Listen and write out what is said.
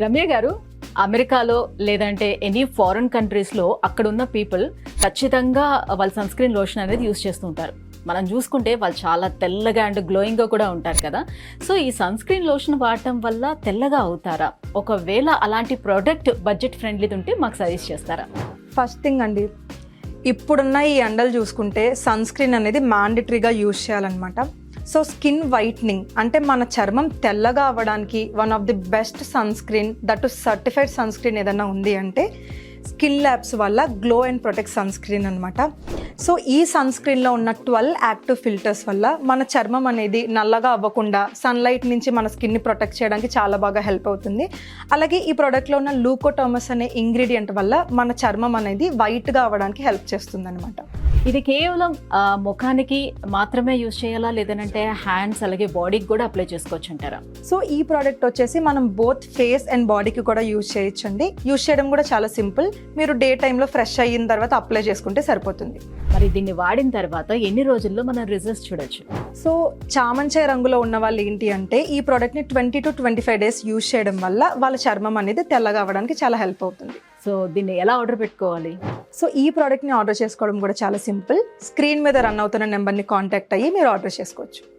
రమ్య గారు, అమెరికాలో లేదంటే ఎనీ ఫారెన్ కంట్రీస్లో అక్కడ ఉన్న పీపుల్ ఖచ్చితంగా వాళ్ళ సన్ స్క్రీన్ లోషన్ అనేది యూస్ చేస్తూ ఉంటారు. మనం చూసుకుంటే వాళ్ళు చాలా తెల్లగా అండ్ గ్లోయింగ్గా కూడా ఉంటారు కదా. సో ఈ సన్ స్క్రీన్ లోషన్ వాడటం వల్ల తెల్లగా అవుతారా? ఒకవేళ అలాంటి ప్రోడక్ట్ బడ్జెట్ ఫ్రెండ్లీది ఉంటే మాకు సజెస్ట్ చేస్తారా? ఫస్ట్ థింగ్ అండి, ఇప్పుడున్న ఈ ఎండలు చూసుకుంటే సన్ స్క్రీన్ అనేది మ్యాండేటరీగా యూజ్ చేయాలన్నమాట. సో స్కిన్ వైట్నింగ్ అంటే మన చర్మం తెల్లగా అవ్వడానికి one of the best sunscreen, that certified sunscreen ఏదైనా ఉంది అంటే స్కిన్ ల్యాబ్స్ వల్ల glow and protect sunscreen అనమాట. సో ఈ సన్ స్క్రీన్లో ఉన్న 12 యాక్టివ్ ఫిల్టర్స్ వల్ల మన చర్మం అనేది నల్లగా అవ్వకుండా సన్లైట్ నుంచి మన స్కిన్ని ప్రొటెక్ట్ చేయడానికి చాలా బాగా హెల్ప్ అవుతుంది. అలాగే ఈ ప్రోడక్ట్లో ఉన్న లూకోటోమస్ అనే ఇంగ్రీడియంట్ వల్ల మన చర్మం అనేది వైట్గా అవ్వడానికి హెల్ప్ చేస్తుంది అనమాట. ఇది కేవలం ముఖానికి మాత్రమే యూజ్ చేయాలా, లేదంటే హ్యాండ్స్ అలాగే బాడీకి కూడా అప్లై చేసుకోవచ్చు అంటారా? సో ఈ ప్రోడక్ట్ వచ్చేసి మనం బోత్ ఫేస్ అండ్ బాడీకి కూడా యూజ్ చేయొచ్చండి. యూజ్ చేయడం కూడా చాలా సింపుల్. మీరు డే టైంలో ఫ్రెష్ అయిన తర్వాత అప్లై చేసుకుంటే సరిపోతుంది. మరి దీన్ని వాడిన తర్వాత ఎన్ని రోజుల్లో మనం రిజల్ట్స్ చూడొచ్చు? సో చామంచాయ రంగులో ఉన్న వాళ్ళు ఏంటి అంటే ఈ ప్రోడక్ట్ని 20 to 25 days యూజ్ చేయడం వల్ల వాళ్ళ చర్మం అనేది తెల్లగా అవ్వడానికి చాలా హెల్ప్ అవుతుంది. సో దీన్ని ఎలా ఆర్డర్ పెట్టుకోవాలి? సో ఈ ప్రోడక్ట్ని ఆర్డర్ చేసుకోవడం కూడా చాలా సింపుల్. స్క్రీన్ మీద రన్ అవుతున్న నెంబర్ని కాంటాక్ట్ అయ్యి మీరు ఆర్డర్ చేసుకోవచ్చు.